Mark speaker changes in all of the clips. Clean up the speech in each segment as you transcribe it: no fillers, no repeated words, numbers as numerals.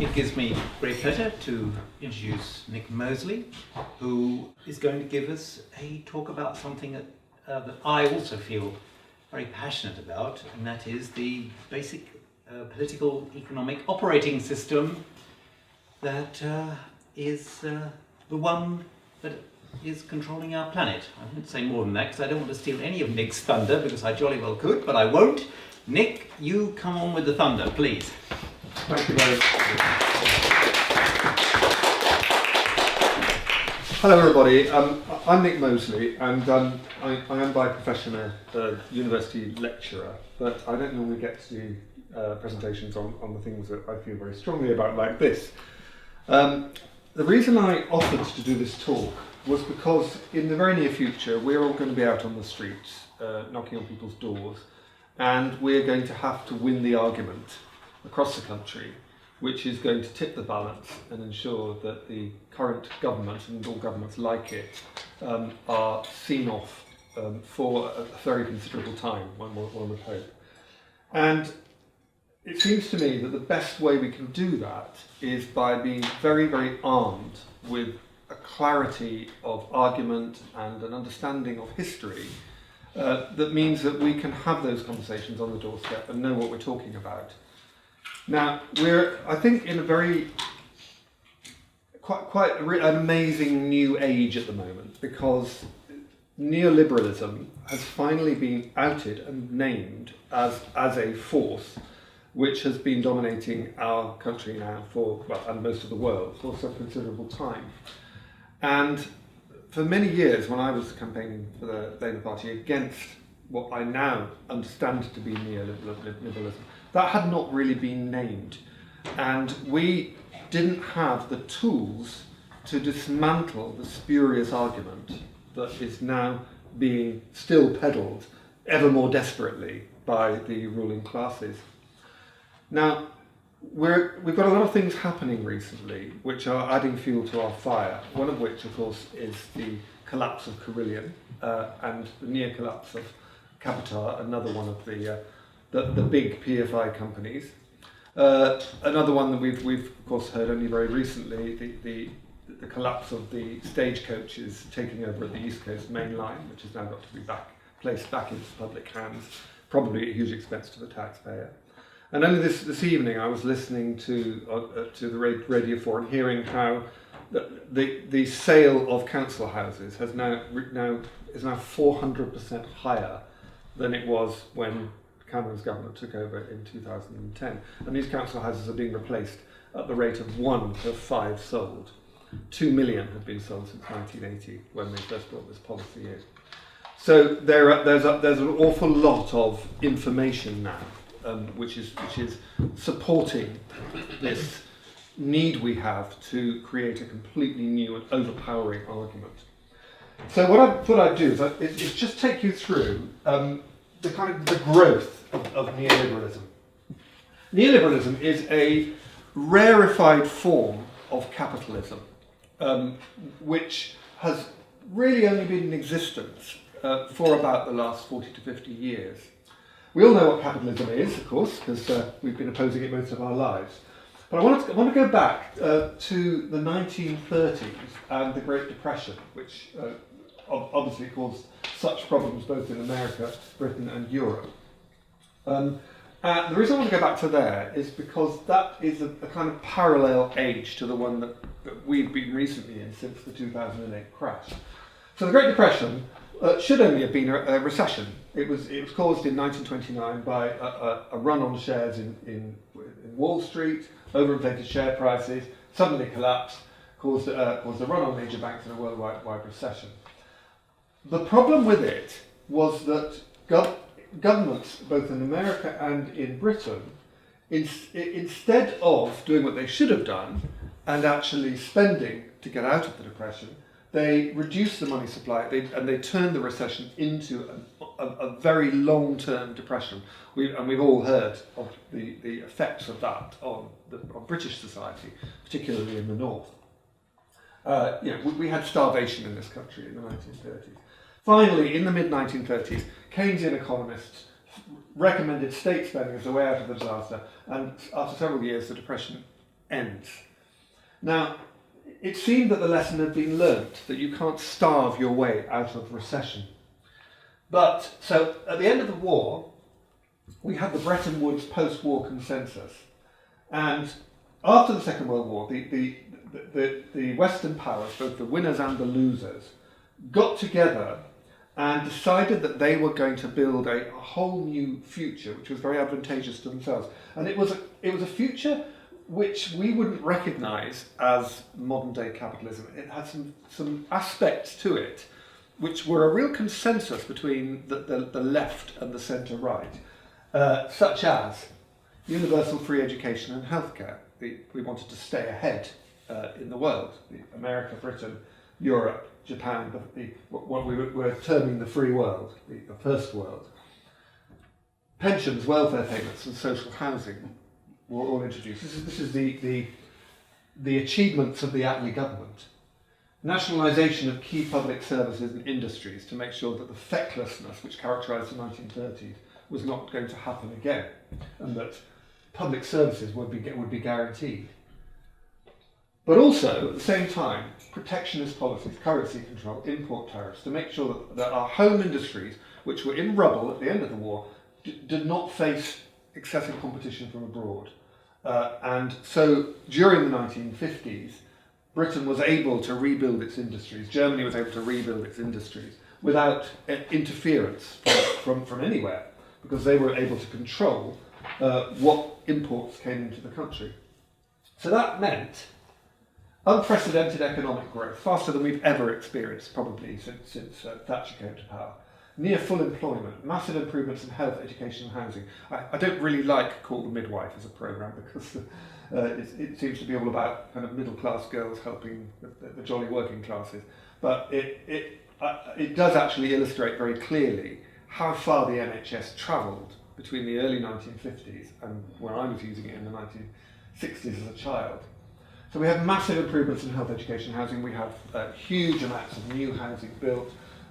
Speaker 1: It gives me great pleasure to introduce Nick Moseley, who is going to give us a talk about something that I also feel very passionate about, and that is the basic political economic operating system that is the one that is controlling our planet. I won't say more than that because I don't want to steal any of Nick's thunder, because I jolly well could, but I won't. Nick, you come on with the thunder, please.
Speaker 2: Thank you very much. Hello everybody, I'm Nick Moseley, and I am by profession a university lecturer, but I don't normally get to do presentations on the things that I feel very strongly about like this. The reason I offered to do this talk was because in the very near future we're all going to be out on the streets knocking on people's doors, and we're going to have to win the argument across the country, which is going to tip the balance and ensure that the current government and all governments like it are seen off for a very considerable time, one would hope. And it seems to me that the best way we can do that is by being very, very armed with a clarity of argument and an understanding of history that means that we can have those conversations on the doorstep and know what we're talking about. Now, we're, I think, in a very, quite an amazing new age at the moment, because neoliberalism has finally been outed and named as a force which has been dominating our country now for, well, and most of the world, for some considerable time. And for many years, when I was campaigning for the Labour Party against what I now understand to be neoliberalism, that had not really been named, and we didn't have the tools to dismantle the spurious argument that is now being still peddled ever more desperately by the ruling classes. Now, we've got a lot of things happening recently which are adding fuel to our fire, one of which, of course, is the collapse of Carillion and the near collapse of Capital, another one of the big PFI companies. Another one that we've of course heard only very recently, the collapse of the stagecoaches taking over at the East Coast Main Line, which has now got to be placed back into public hands, probably at huge expense to the taxpayer. And only this evening I was listening to the Radio 4 and hearing how the sale of council houses is now 400% higher than it was when Cameron's government took over in 2010. And these council houses are being replaced at the rate of 1 per 5 sold. 2 million have been sold since 1980, when they first brought this policy in. So there's an awful lot of information now, which is supporting this need we have to create a completely new and overpowering argument. So what I thought I'd do is just take you through the growth of neoliberalism. Neoliberalism is a rarefied form of capitalism, which has really only been in existence for about the last 40 to 50 years. We all know what capitalism is, of course, because we've been opposing it most of our lives. But I want to go back to the 1930s and the Great Depression, which obviously caused such problems both in America, Britain and Europe. The reason I want to go back to there is because that is a kind of parallel age to the one that we've been recently in since the 2008 crash. So the Great Depression should only have been a recession. It was caused in 1929 by a run on shares in Wall Street, overinflated share prices, suddenly collapsed, caused a run on major banks and a worldwide recession. The problem with it was that governments, both in America and in Britain, instead of doing what they should have done and actually spending to get out of the depression, they reduced the money supply and they turned the recession into a very long-term depression. We've all heard of the effects of that on British society, particularly in the north. We had starvation in this country in the 1930s. Finally, in the mid-1930s, Keynesian economists recommended state spending as a way out of the disaster, and after several years the depression ends. Now, it seemed that the lesson had been learnt, that you can't starve your way out of recession. But, so at the end of the war, we had the Bretton Woods post-war consensus. And after the Second World War, the Western powers, both the winners and the losers, got together and decided that they were going to build a whole new future, which was very advantageous to themselves. And it was a future which we wouldn't recognise as modern-day capitalism. It had some aspects to it which were a real consensus between the left and the centre-right, such as universal free education and healthcare. We wanted to stay ahead in the world. America, Britain, Europe, Japan, what we were terming the free world, the first world. Pensions, welfare payments and social housing were all introduced. This is the achievements of the Attlee government. Nationalisation of key public services and industries to make sure that the fecklessness which characterised the 1930s was not going to happen again, and that public services would be guaranteed. But also, at the same time, protectionist policies, currency control, import tariffs, to make sure that our home industries, which were in rubble at the end of the war, did not face excessive competition from abroad. And so, during the 1950s, Britain was able to rebuild its industries, Germany was able to rebuild its industries without interference from anywhere, because they were able to control what imports came into the country. So that meant unprecedented economic growth, faster than we've ever experienced, probably since Thatcher came to power. Near full employment, massive improvements in health, education and housing. I don't really like Call the Midwife as a programme because it seems to be all about kind of middle class girls helping the jolly working classes. But it does actually illustrate very clearly how far the NHS travelled between the early 1950s and when I was using it in the 1960s as a child. So we have massive improvements in health, education, housing. We have huge amounts of new housing built.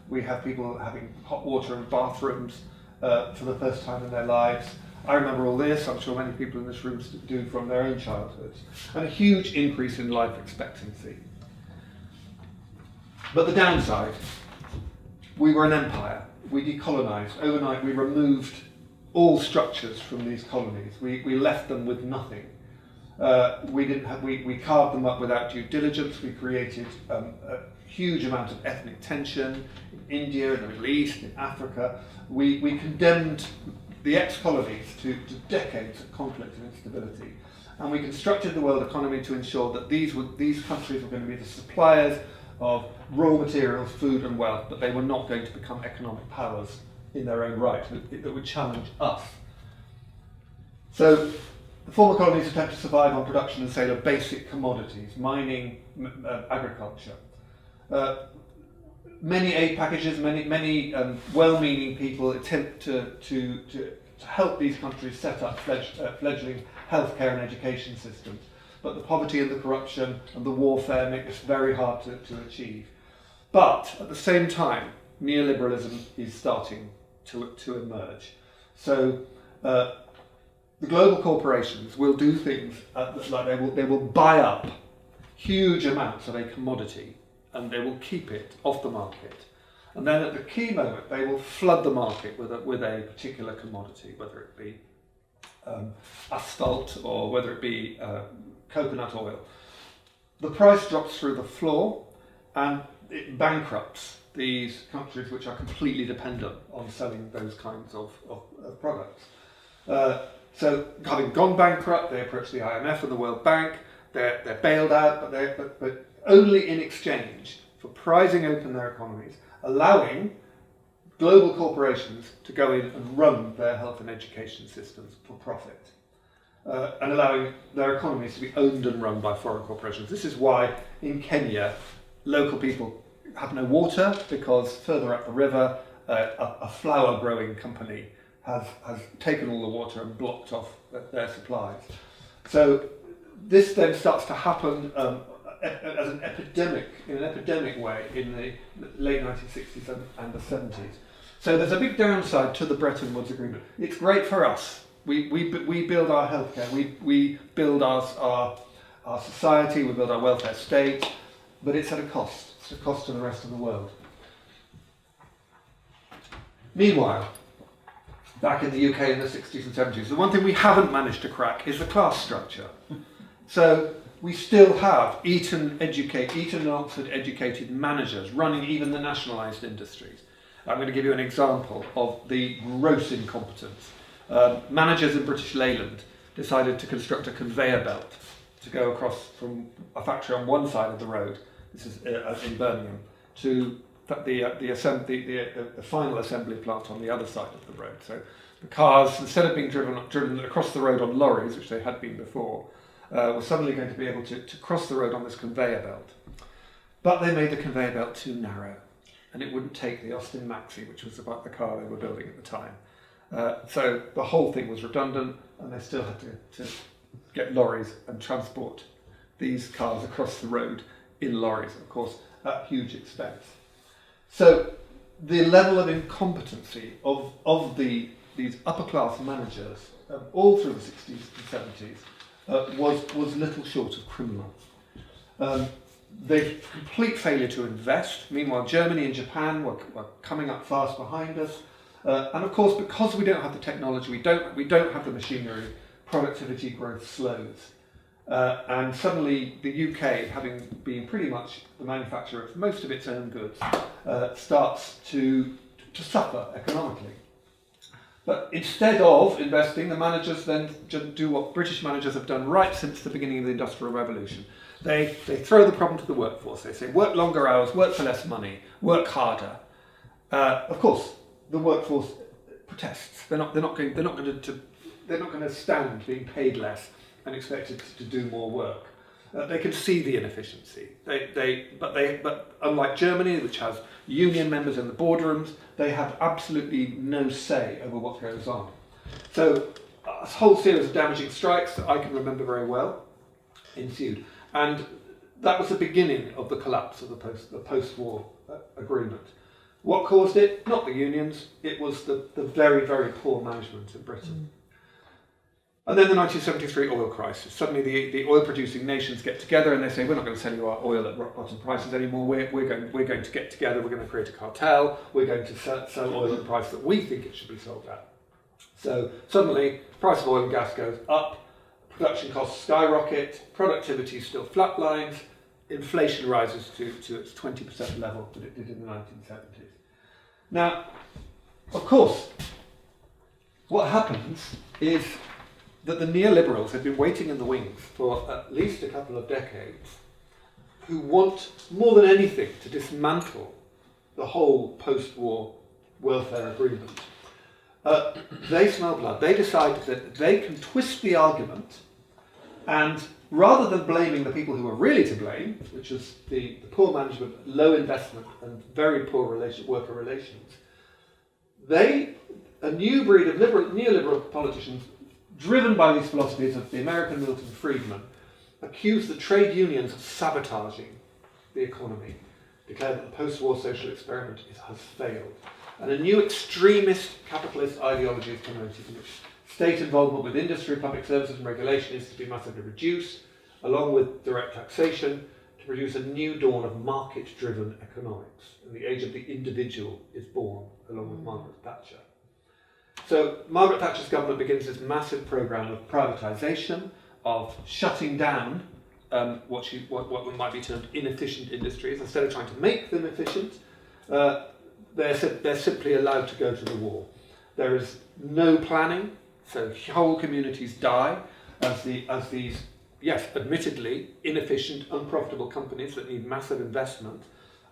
Speaker 2: We have people having hot water in bathrooms for the first time in their lives. I remember all this, I'm sure many people in this room do from their own childhoods. And a huge increase in life expectancy. But the downside, we were an empire. We decolonised. Overnight we removed all structures from these colonies. We left them with nothing. We carved them up without due diligence. We created a huge amount of ethnic tension in India, in the Middle East, in Africa. We condemned the ex-colonies to decades of conflict and instability. And we constructed the world economy to ensure that these countries were going to be the suppliers of raw materials, food and wealth, but they were not going to become economic powers in their own right that would challenge us. So the former colonies attempt to survive on production and sale of basic commodities, mining, agriculture. Many aid packages, many well-meaning people attempt to help these countries set up fledgling healthcare and education systems. But the poverty and the corruption and the warfare make this very hard to achieve. But at the same time, neoliberalism is starting to emerge. So the global corporations will do things like they will buy up huge amounts of a commodity and they will keep it off the market. And then at the key moment, they will flood the market with a particular commodity, whether it be asphalt or whether it be coconut oil. The price drops through the floor and it bankrupts these countries which are completely dependent on selling those kinds of products. So having gone bankrupt, they approach the IMF and the World Bank. They're bailed out, but only in exchange for prizing open their economies, allowing global corporations to go in and run their health and education systems for profit, and allowing their economies to be owned and run by foreign corporations. This is why in Kenya, local people have no water, because further up the river, a flower growing company has taken all the water and blocked off their supplies. So this then starts to happen as an epidemic, in an epidemic way, in the late 1960s and the 70s. So there's a big downside to the Bretton Woods Agreement. It's great for us. We build our healthcare. We build our our society, we build our welfare state, but it's at a cost. It's a cost to the rest of the world. Meanwhile, back in the UK in the 60s and 70s, the one thing we haven't managed to crack is the class structure. So we still have Eton and Oxford educated managers running even the nationalised industries. I'm going to give you an example of the gross incompetence. Managers in British Leyland decided to construct a conveyor belt to go across from a factory on one side of the road, this is in Birmingham, to the final assembly plant on the other side of the road. So the cars, instead of being driven across the road on lorries, which they had been before, were suddenly going to be able to cross the road on this conveyor belt. But they made the conveyor belt too narrow, and it wouldn't take the Austin Maxi, which was about the car they were building at the time. So the whole thing was redundant, and they still had to get lorries and transport these cars across the road in lorries, of course, at huge expense. So the level of incompetency of these upper class managers all through the 60s and 70s was little short of criminal. The complete failure to invest. Meanwhile, Germany and Japan were coming up fast behind us. And of course, because we don't have the technology, we don't have the machinery, productivity growth slows. And suddenly the UK, having been pretty much the manufacturer of most of its own goods, starts to suffer economically. But instead of investing, the managers then do what British managers have done right since the beginning of the Industrial Revolution. They throw the problem to the workforce. They say, work longer hours, work for less money, work harder. Of course, the workforce protests. They're not going to stand being paid less and expected to do more work. They can see the inefficiency. But unlike Germany, which has union members in the boardrooms, they have absolutely no say over what goes on. So a whole series of damaging strikes that I can remember very well ensued. And that was the beginning of the collapse of the post-war agreement. What caused it? Not the unions, it was the very, very poor management in Britain. And then the 1973 oil crisis. Suddenly the oil-producing nations get together and they say, we're not going to sell you our oil at rock-bottom prices anymore, we're going to get together, we're going to create a cartel, we're going to sell oil at the price that we think it should be sold at. So suddenly, the price of oil and gas goes up, production costs skyrocket, productivity still flatlines, inflation rises to its 20% level that it did in the 1970s. Now, of course, what happens is that the neoliberals have been waiting in the wings for at least a couple of decades, who want more than anything to dismantle the whole post-war welfare agreement. They smell blood. They decide that they can twist the argument, and rather than blaming the people who are really to blame, which is the poor management, low investment, and very poor worker relations, a new breed of neoliberal politicians, driven by these philosophies of the American Milton Friedman, accuse the trade unions of sabotaging the economy, declare that the post-war social experiment has failed. And a new extremist capitalist ideology is promoted, in which state involvement with industry, public services and regulation is to be massively reduced, along with direct taxation, to produce a new dawn of market-driven economics. And the age of the individual is born, along with Margaret Thatcher. So Margaret Thatcher's government begins this massive programme of privatisation, of shutting down what might be termed inefficient industries. Instead of trying to make them efficient, they're simply allowed to go to the wall. There is no planning, so whole communities die as these, yes, admittedly inefficient, unprofitable companies that need massive investment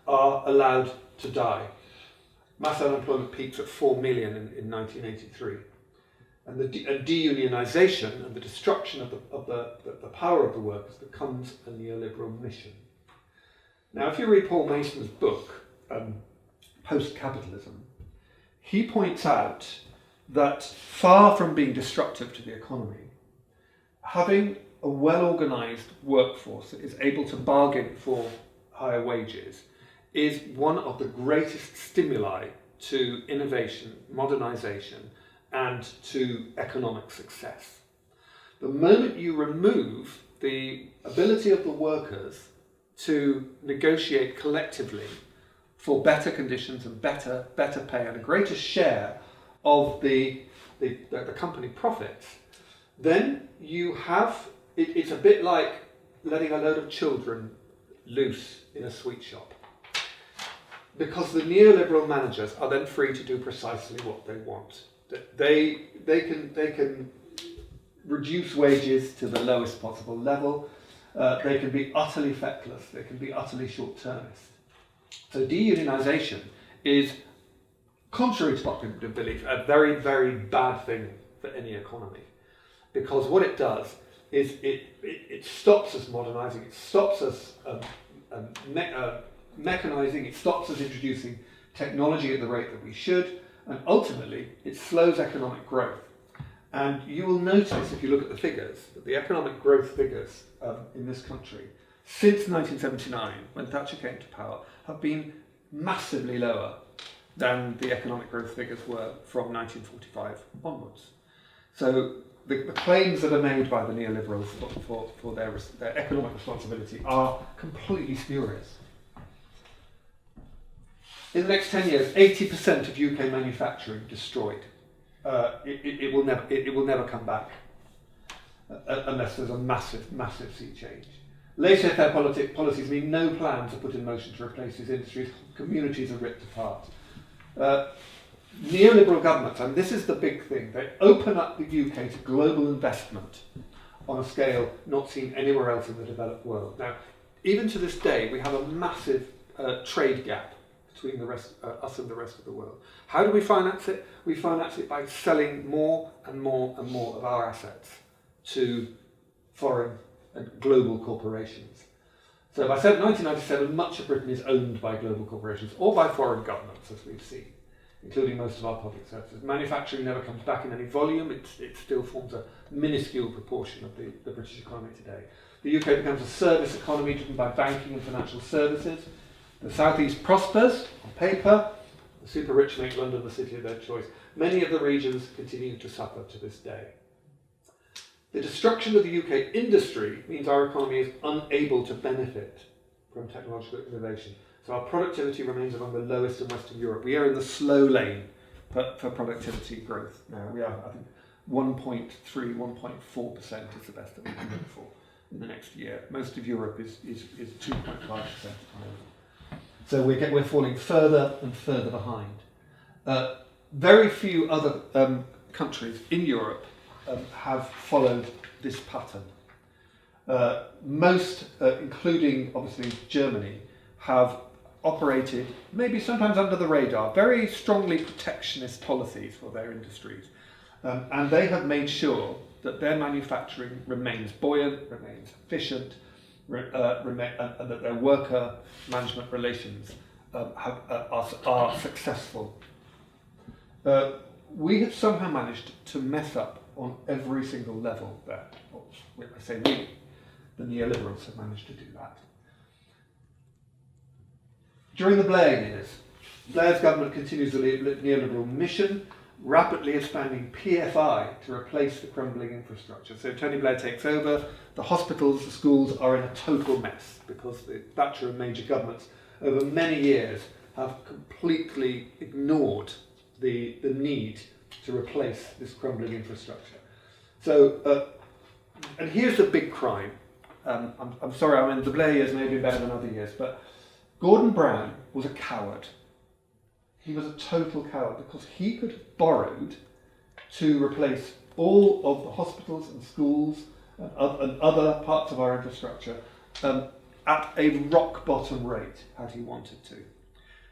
Speaker 2: are allowed to die. Mass unemployment peaks at 4 million in 1983. And the deunionisation and the destruction of the power of the workers becomes a neoliberal mission. Now, if you read Paul Mason's book, Post-Capitalism, he points out that far from being destructive to the economy, having a well-organised workforce that is able to bargain for higher wages is one of the greatest stimuli to innovation, modernisation, and to economic success. The moment you remove the ability of the workers to negotiate collectively for better conditions and better pay and a greater share of the company profits, then you have, it's a bit like letting a load of children loose in a sweet shop. Because the neoliberal managers are then free to do precisely what they want. They can reduce wages to the lowest possible level. They can be utterly feckless. They can be utterly short-termist. So deunionisation is, contrary to popular belief, a very, very bad thing for any economy. Because what it does is it stops us modernising, it stops us mechanising, it stops us introducing technology at the rate that we should, and ultimately it slows economic growth. And you will notice, if you look at the figures, that the economic growth figures in this country since 1979, when Thatcher came to power, have been massively lower than the economic growth figures were from 1945 onwards. So the claims that are made by the neoliberals for their economic responsibility are completely spurious. In the next 10 years, 80% of UK manufacturing destroyed. It will never come back unless there's a massive sea change. Laissez-faire policies mean no plans are put in motion to replace these industries. Communities are ripped apart. Neoliberal governments, and this is the big thing, they open up the UK to global investment on a scale not seen anywhere else in the developed world. Now, even to this day, we have a massive trade gap between us and the rest of the world. How do we finance it? We finance it by selling more and more and more of our assets to foreign and global corporations. So by 1997, much of Britain is owned by global corporations or by foreign governments, as we've seen, including most of our public services. Manufacturing never comes back in any volume. It still forms a minuscule proportion of the British economy today. The UK becomes a service economy driven by banking and financial services. The South East prospers on paper. The super rich make London the city of their choice. Many of the regions continue to suffer to this day. The destruction of the UK industry means our economy is unable to benefit from technological innovation. So our productivity remains among the lowest in Western Europe. We are in the slow lane for productivity growth now. We are, I think, 1.3, 1.4% is the best that we can look for in the next year. Most of Europe is 2.5%. So we're falling further and further behind. Very few other countries in Europe have followed this pattern. Most, including obviously Germany, have operated, maybe sometimes under the radar, very strongly protectionist policies for their industries. And they have made sure that their manufacturing remains buoyant, remains efficient, and that their worker management relations are successful. We have somehow managed to mess up on every single level there. I say we, the neoliberals have managed to do that. During the Blair years, Blair's government continues the neoliberal mission, rapidly expanding PFI to replace the crumbling infrastructure. So Tony Blair takes over, the hospitals, the schools are in a total mess because the Thatcher and major governments over many years have completely ignored the need to replace this crumbling infrastructure. So, and here's the big crime. I'm sorry, I mean, the Blair years may be better than other years, but Gordon Brown was a coward. He was a total coward because he could have borrowed to replace all of the hospitals and schools and other parts of our infrastructure at a rock bottom rate had he wanted to.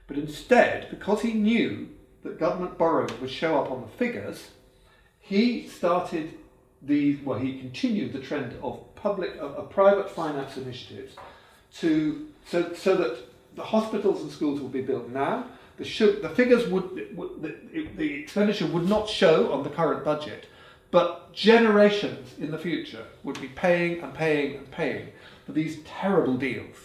Speaker 2: But instead, because he knew that government borrowing would show up on the figures, he continued the trend of private finance initiatives so that the hospitals and schools will be built now. The figures the expenditure would not show on the current budget, but generations in the future would be paying and paying and paying for these terrible deals.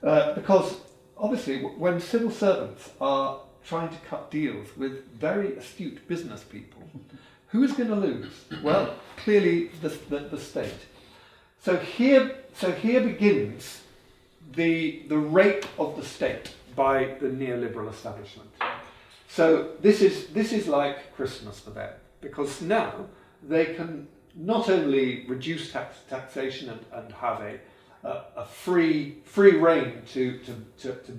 Speaker 2: Because obviously, when civil servants are trying to cut deals with very astute business people, who is going to lose? Well, clearly the state. So here begins the rape of the state by the neoliberal establishment. So this is like Christmas for them, because now they can not only reduce taxation and have a free rein to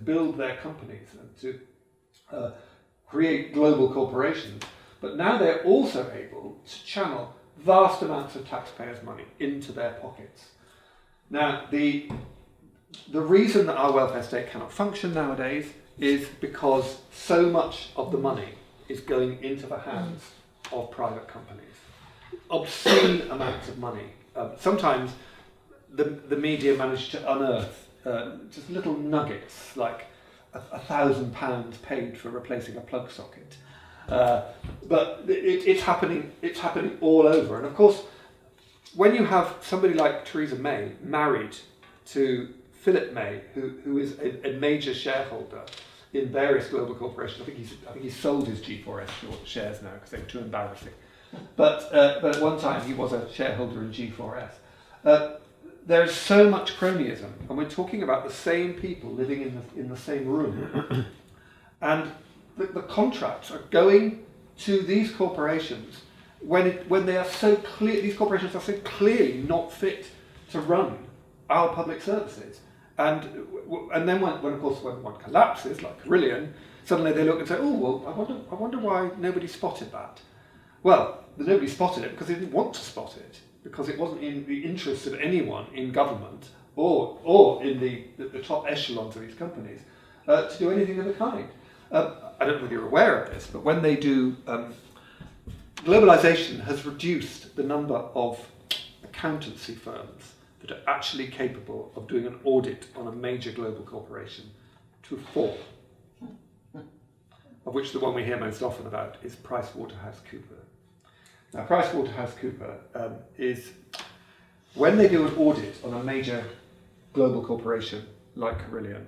Speaker 2: build their companies and to create global corporations, but now they're also able to channel vast amounts of taxpayers' money into their pockets. Now, the reason that our welfare state cannot function nowadays is because so much of the money is going into the hands of private companies. Obscene amounts of money. Sometimes the media manage to unearth just little nuggets, like £1,000 paid for replacing a plug socket. But it's happening all over. And of course, when you have somebody like Theresa May married to Philip May, who is a major shareholder in various global corporations, I think he's sold his G4S shares now because they're too embarrassing. But at one time he was a shareholder in G4S. There is so much cronyism, and we're talking about the same people living in the same room, and the contracts are going to these corporations when they are so clear. These corporations are so clearly not fit to run our public services, and then when one collapses, like Carillion, suddenly they look and say, "Oh well, I wonder why nobody spotted that." Well, nobody spotted it because they didn't want to spot it, because it wasn't in the interests of anyone in government or in the top echelons of these companies to do anything of the kind. I don't know if you're aware of this, but when they do, globalization has reduced the number of accountancy firms that are actually capable of doing an audit on a major global corporation to 4, of which the one we hear most often about is PricewaterhouseCoopers. Now, PricewaterhouseCoopers is, when they do an audit on a major global corporation like Carillion,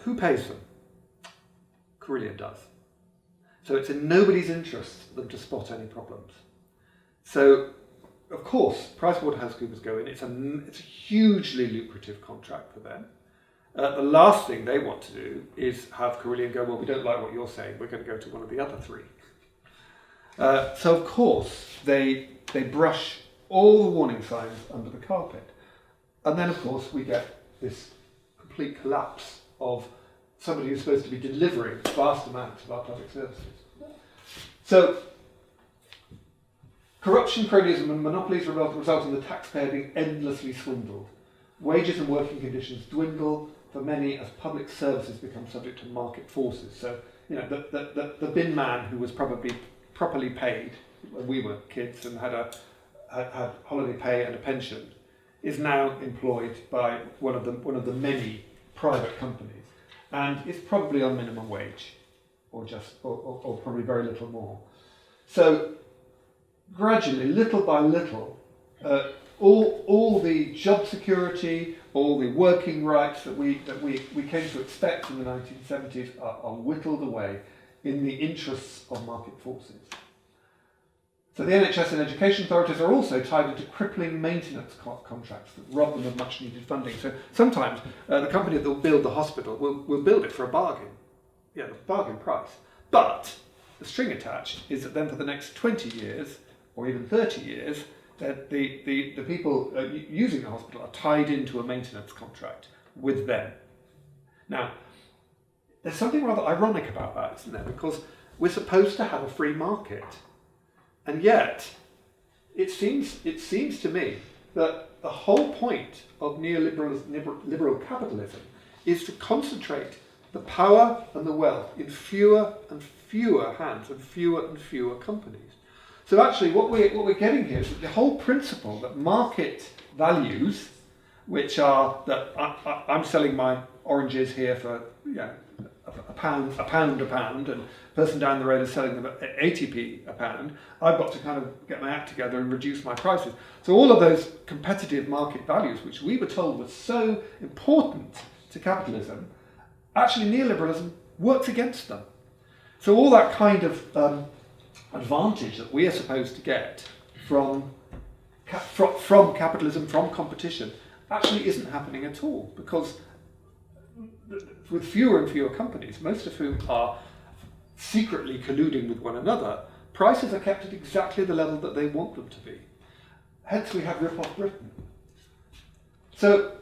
Speaker 2: who pays them? Carillion does. So it's in nobody's interest for them to spot any problems. So, of course, PricewaterhouseCoopers go in. It's a hugely lucrative contract for them. The last thing they want to do is have Carillion go, well, we don't like what you're saying, we're going to go to one of the other 3. So, of course, they brush all the warning signs under the carpet. And then, of course, we get this complete collapse of somebody who's supposed to be delivering vast amounts of our public services. So, corruption, cronyism and monopolies result in the taxpayer being endlessly swindled. Wages and working conditions dwindle for many as public services become subject to market forces. So, the bin man who was probably properly paid when we were kids and had holiday pay and a pension is now employed by one of the many private companies, and is probably on minimum wage, or probably very little more. So gradually, little by little, all the job security, all the working rights that we came to expect in the 1970s are whittled away in the interests of market forces. So the NHS and education authorities are also tied into crippling maintenance contracts that rob them of much needed funding. So sometimes the company that will build the hospital will build it for a bargain, the bargain price. But the string attached is that then for the next 20 years, or even 30 years, the people using the hospital are tied into a maintenance contract with them. Now, there's something rather ironic about that, isn't there? Because we're supposed to have a free market. And yet, it seems to me that the whole point of liberal capitalism is to concentrate the power and the wealth in fewer and fewer hands and fewer companies. So actually what we're getting here is that the whole principle that market values, which are that I'm selling my oranges here for a pound, and the person down the road is selling them at 80p a pound, I've got to kind of get my act together and reduce my prices. So all of those competitive market values, which we were told were so important to capitalism, actually neoliberalism works against them. So all that kind of advantage that we are supposed to get from from capitalism, from competition, actually isn't happening at all, because with fewer and fewer companies, most of whom are secretly colluding with one another, prices are kept at exactly the level that they want them to be. Hence we have rip-off Britain. So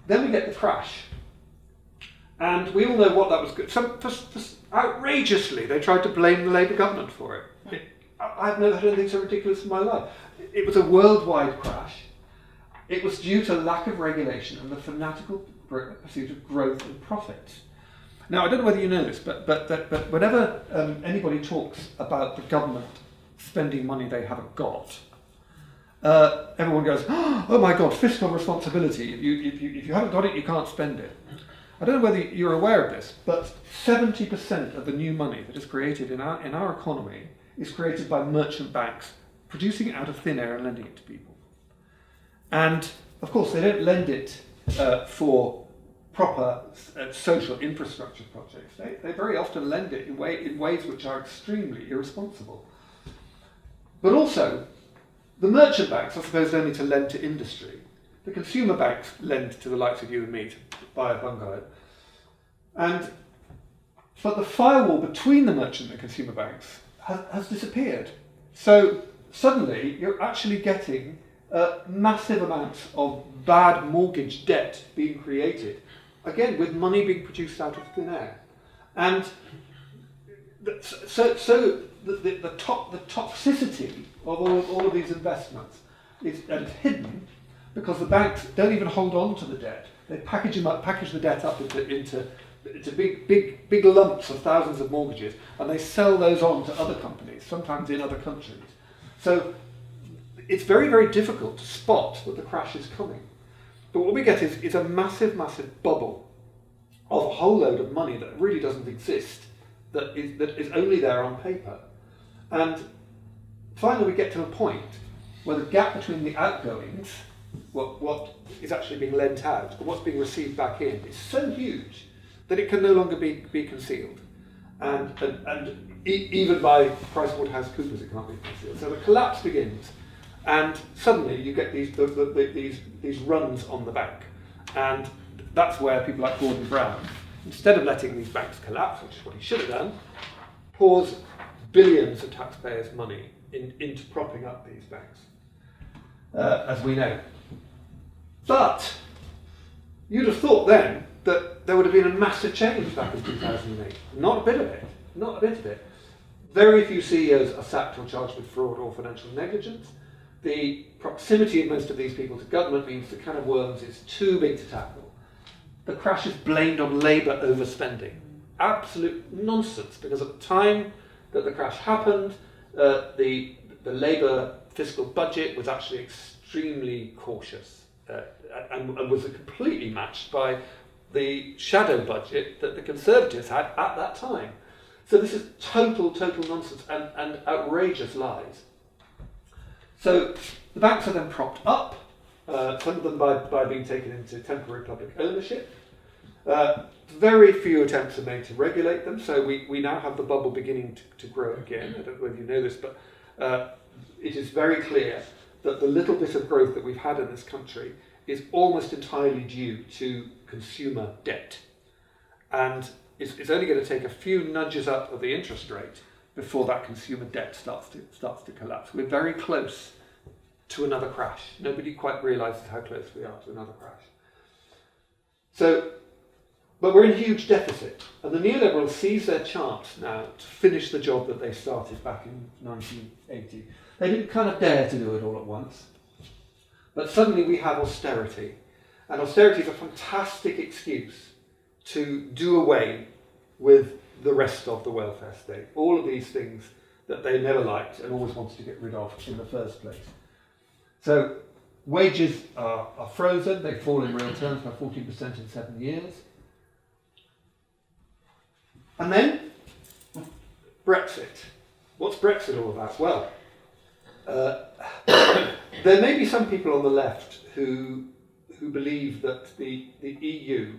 Speaker 2: then we get the crash. And we all know what that was good. Outrageously, they tried to blame the Labour government for it. I've never heard anything so ridiculous in my life. It was a worldwide crash. It was due to lack of regulation and the fanatical pursuit of growth and profits. Now, I don't know whether you know this, but whenever anybody talks about the government spending money they haven't got, everyone goes, "Oh my God, fiscal responsibility! If you haven't got it, you can't spend it." I don't know whether you're aware of this, but 70% of the new money that is created in our economy is created by merchant banks, producing it out of thin air and lending it to people. And of course, they don't lend it for proper social infrastructure projects. They very often lend it in ways which are extremely irresponsible. But also, the merchant banks are supposed only to lend to industry. The consumer banks lend to the likes of you and me to buy a bungalow. But the firewall between the merchant and consumer banks has disappeared. So suddenly you're actually getting massive amounts of bad mortgage debt being created, again with money being produced out of thin air. And so the toxicity of all of these investments is hidden, because the banks don't even hold on to the debt. They package the debt up into big lumps of thousands of mortgages, and they sell those on to other companies, sometimes in other countries. So it's very, very difficult to spot that the crash is coming. But what we get is a massive, massive bubble of a whole load of money that really doesn't exist, that is only there on paper. And finally we get to a point where the gap between the outgoings, what is actually being lent out, and what's being received back in, is so huge that it can no longer be concealed. And even by PricewaterhouseCoopers it can't be concealed. So the collapse begins, and suddenly you get these runs on the bank. And that's where people like Gordon Brown, instead of letting these banks collapse, which is what he should have done, pours billions of taxpayers' money into propping up these banks, as we know. But you'd have thought then that there would have been a massive change back in 2008. Not a bit of it. Not a bit of it. Very few CEOs are sacked or charged with fraud or financial negligence. The proximity of most of these people to government means the can of worms is too big to tackle. The crash is blamed on Labour overspending. Absolute nonsense, because at the time that the crash happened, the Labour fiscal budget was actually extremely cautious and was completely matched by the shadow budget that the Conservatives had at that time. So this is total nonsense and outrageous lies. So the banks are then propped up, some of them by being taken into temporary public ownership. Very few attempts are made to regulate them, so we now have the bubble beginning to grow again. I don't know whether you know this, but it is very clear that the little bit of growth that we've had in this country is almost entirely due to consumer debt. And it's only going to take a few nudges up of the interest rate before that consumer debt starts to collapse. We're very close to another crash. Nobody quite realises how close we are to another crash. So, but we're in huge deficit, and the neoliberals seize their chance now to finish the job that they started back in 1980. They didn't kind of dare to do it all at once, but suddenly we have austerity, and austerity is a fantastic excuse to do away with the rest of the welfare state, all of these things that they never liked and always wanted to get rid of in the first place. So wages are frozen, they fall in real terms by 14% in 7 years. And then Brexit. What's Brexit all about? Well, there may be some people on the left who believe that the EU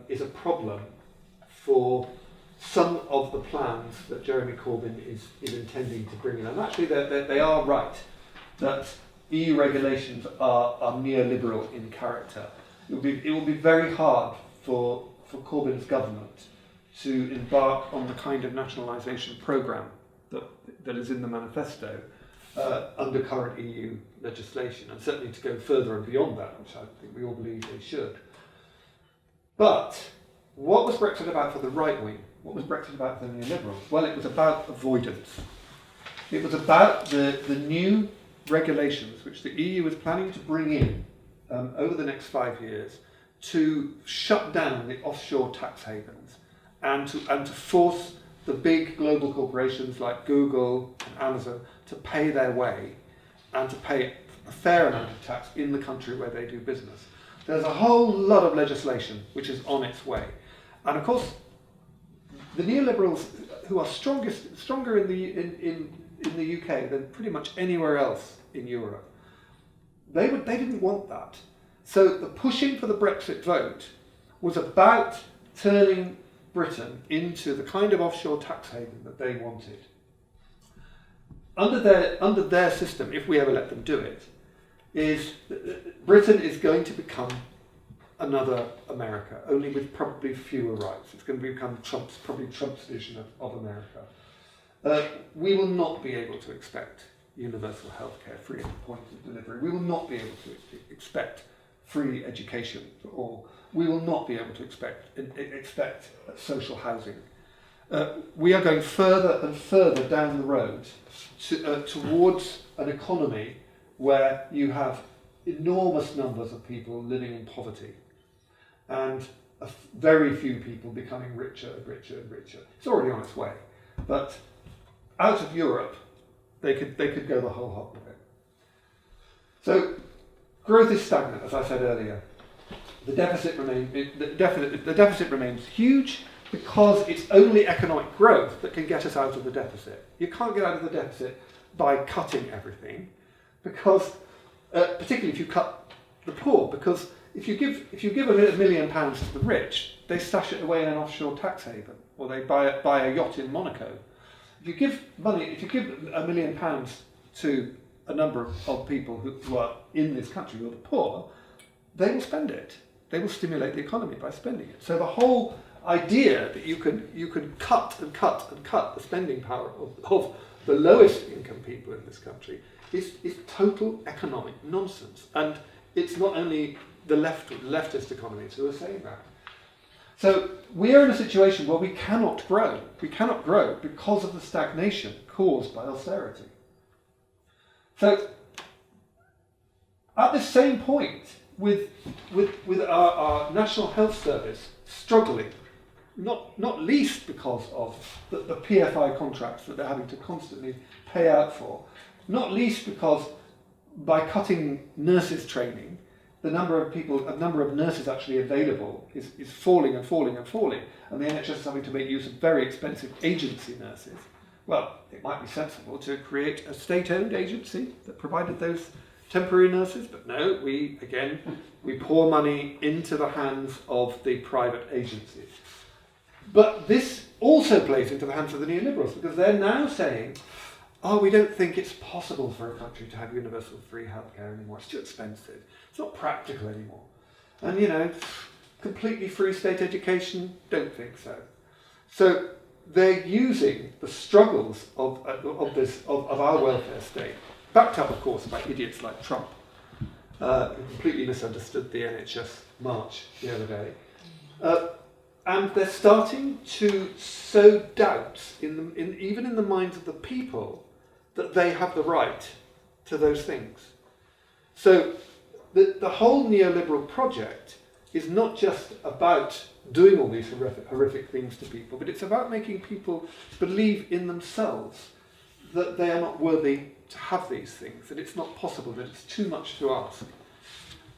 Speaker 2: is a problem for some of the plans that Jeremy Corbyn is intending to bring in. And actually they are right, that EU regulations are neoliberal in character. It will be very hard for Corbyn's government to embark on the kind of nationalisation programme that is in the manifesto under current EU legislation, and certainly to go further and beyond that, which I think we all believe they should. But what was Brexit about for the right wing? What was Brexit about for the neoliberals? Well, it was about avoidance. It was about the new regulations which the EU is planning to bring in over the next 5 years to shut down the offshore tax havens and to force the big global corporations like Google and Amazon to pay their way and to pay a fair amount of tax in the country where they do business. There's a whole lot of legislation which is on its way. And of course, the neoliberals, who are stronger in the UK than pretty much anywhere else in Europe, they didn't want that. So the pushing for the Brexit vote was about turning Britain into the kind of offshore tax haven that they wanted. Under their system, if we ever let them do it, Britain is going to become another America, only with probably fewer rights. It's going to become Trump's vision of America. We will not be able to expect universal healthcare free at the point of delivery. We will not be able to expect free education for all. We will not be able to expect social housing. We are going further and further down the road towards an economy where you have enormous numbers of people living in poverty and very few people becoming richer and richer and richer. It's already on its way, but out of Europe, they could go the whole hog with it. So growth is stagnant, as I said earlier. The deficit remains huge because it's only economic growth that can get us out of the deficit. You can't get out of the deficit by cutting everything, because particularly if you cut the poor, because if you give £1 million to the rich, they stash it away in an offshore tax haven, or they buy a yacht in Monaco. If you give £1 million to a number of people who are in this country, who are the poor, they will spend it. They will stimulate the economy by spending it. So the whole idea that you can cut and cut and cut the spending power of the lowest income people in this country is total economic nonsense. And it's not only the leftist economies who are saying that. So we are in a situation where we cannot grow. We cannot grow because of the stagnation caused by austerity. So at the same point, with our National Health Service struggling, not least because of the PFI contracts that they're having to constantly pay out for, not least because by cutting nurses training, the number of nurses actually available is falling and falling and falling, and the NHS is having to make use of very expensive agency nurses. Well, it might be sensible to create a state-owned agency that provided those temporary nurses, but no, we pour money into the hands of the private agencies. But this also plays into the hands of the neoliberals, because they're now saying, we don't think it's possible for a country to have universal free healthcare anymore. It's too expensive. It's not practical anymore. And, completely free state education, don't think so. So they're using the struggles of our welfare state, backed up, of course, by idiots like Trump, who completely misunderstood the NHS march the other day. And they're starting to sow doubts even in the minds of the people that they have the right to those things. So the whole neoliberal project is not just about doing all these horrific things to people, but it's about making people believe in themselves that they are not worthy to have these things, that it's not possible, that it's too much to ask.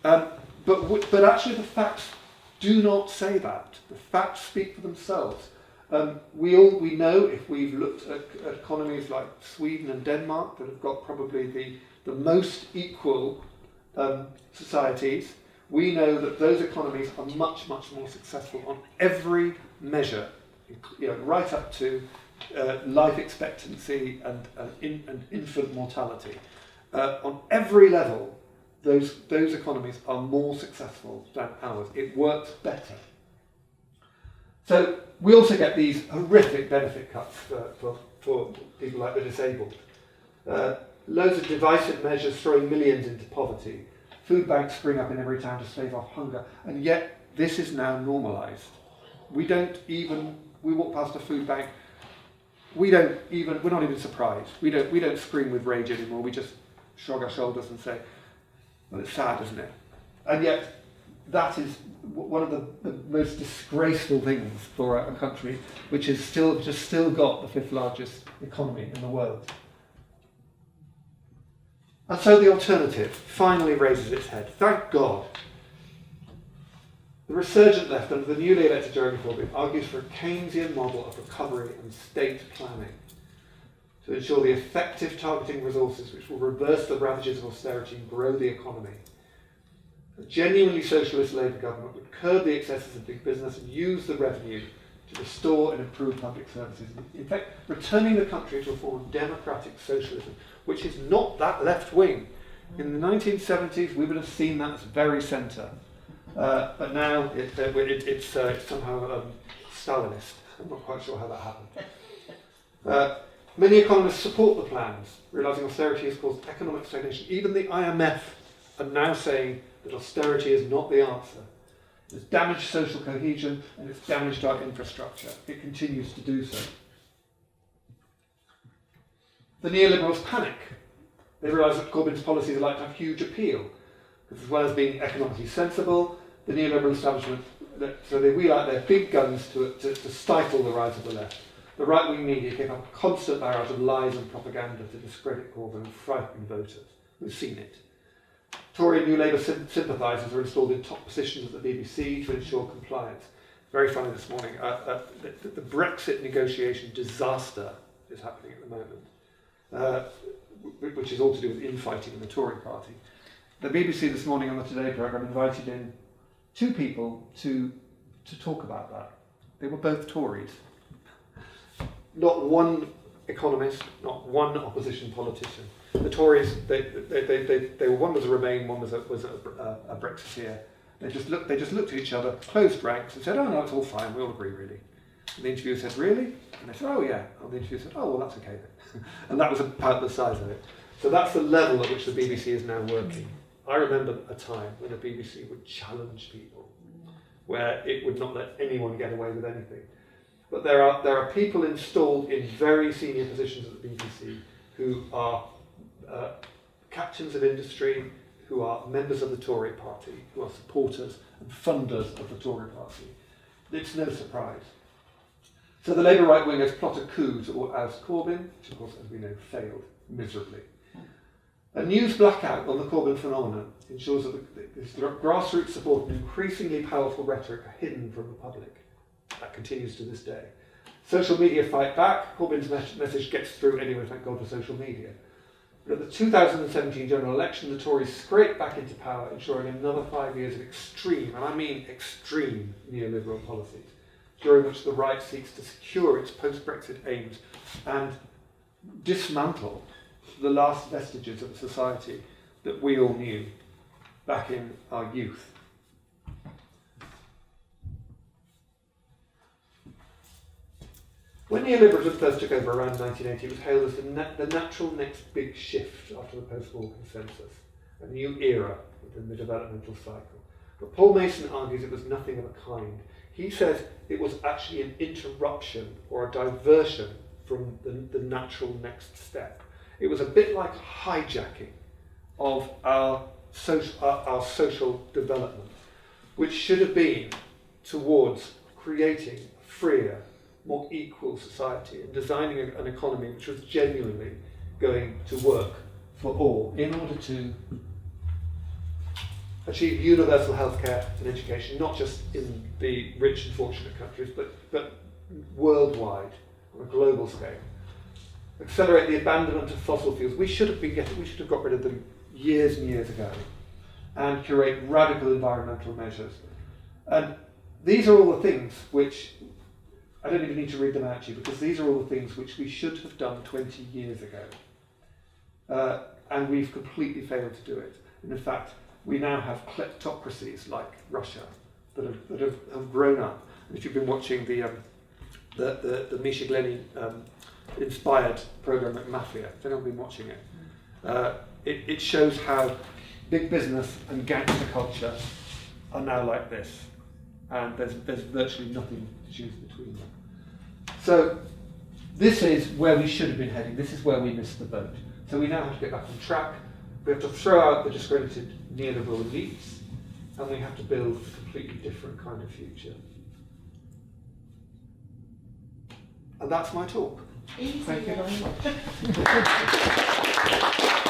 Speaker 2: But actually the facts do not say that. The facts speak for themselves. We know, if we've looked at economies like Sweden and Denmark, that have got probably the most equal societies, we know that those economies are much, much more successful on every measure right up to life expectancy and infant mortality. On every level, those economies are more successful than ours. It works better. So we also get these horrific benefit cuts for people like the disabled. Loads of divisive measures throwing millions into poverty. Food banks spring up in every town to stave off hunger, and yet this is now normalised. We walk past a food bank, we're not even surprised. We don't scream with rage anymore. We just shrug our shoulders and say, well, it's sad, isn't it? And yet that is one of the most disgraceful things for a country which has still got the fifth largest economy in the world. And so the alternative finally raises its head. Thank God. The resurgent left under the newly elected Jeremy Corbyn argues for a Keynesian model of recovery and state planning to ensure the effective targeting of resources which will reverse the ravages of austerity and grow the economy. A genuinely socialist Labour government would curb the excesses of big business and use the revenue to restore and improve public services. In fact, returning the country to a form of democratic socialism, which is not that left wing. In the 1970s, we would have seen that as very centre. But now it's somehow Stalinist. I'm not quite sure how that happened. Many economists support the plans, realising austerity has caused economic stagnation. Even the IMF are now saying that austerity is not the answer. It's damaged social cohesion and it's damaged our infrastructure. It continues to do so. The neoliberals panic. They realise that Corbyn's policies are likely to have huge appeal, because as well as being economically sensible, the neoliberal establishment, they wheel out their big guns to stifle the rise of the left. The right-wing media keep up a constant barrage of lies and propaganda to discredit Corbyn and frighten voters. We've seen it. Tory and New Labour sympathisers are installed in top positions at the BBC to ensure compliance. Very funny this morning. The Brexit negotiation disaster is happening at the moment, which is all to do with infighting in the Tory party. The BBC this morning on the Today programme invited in two people to talk about that. They were both Tories. Not one economist, not one opposition politician. The Tories, they were, one was a Remain, one was a Brexiteer. They just looked at each other, closed ranks, and said, "Oh no, it's all fine. We all agree, really." And the interviewer said, "Really?" And they said, "Oh yeah." And the interviewer said, "Oh well, that's okay then." And that was about the size of it. So that's the level at which the BBC is now working. I remember a time when the BBC would challenge people, where it would not let anyone get away with anything. But there are people installed in very senior positions at the BBC who are captains of industry, who are members of the Tory party, who are supporters and funders of the Tory party. It's no surprise. So the Labour right wingers plot a coup to oust Corbyn, which of course, as we know, failed miserably. A news blackout on the Corbyn phenomenon ensures that this grassroots support and increasingly powerful rhetoric are hidden from the public. That continues to this day. Social media fight back. Corbyn's message gets through anyway, thank God for social media. But at the 2017 general election, the Tories scraped back into power, ensuring another 5 years of extreme, and I mean extreme, neoliberal policies, during which the right seeks to secure its post-Brexit aims and dismantle the last vestiges of a society that we all knew back in our youth. When neoliberalism first took over around 1980, it was hailed as the natural next big shift after the post-war consensus, a new era within the developmental cycle. But Paul Mason argues it was nothing of a kind. He says it was actually an interruption or a diversion from the natural next step. It was a bit like hijacking of our social development, which should have been towards creating a freer, more equal society and designing an economy which was genuinely going to work for all in order to achieve universal healthcare and education, not just in the rich and fortunate countries, but worldwide on a global scale. Accelerate the abandonment of fossil fuels. We should have got rid of them years and years ago, and curate radical environmental measures. And these are all the things which I don't even need to read them out to you because these are all the things which we should have done 20 years ago. And we've completely failed to do it. And in fact, we now have kleptocracies like Russia that have grown up. And if you've been watching the Misha Glenny inspired program at Mafia, if anyone's been watching it, it shows how big business and gangster culture are now like this. And there's virtually nothing to choose between them. So this is where we should have been heading. This is where we missed the boat. So we now have to get back on track. We have to throw out the discredited neoliberal elites, and we have to build a completely different kind of future. And that's my talk.
Speaker 3: Easy.
Speaker 2: Thank you very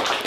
Speaker 2: much.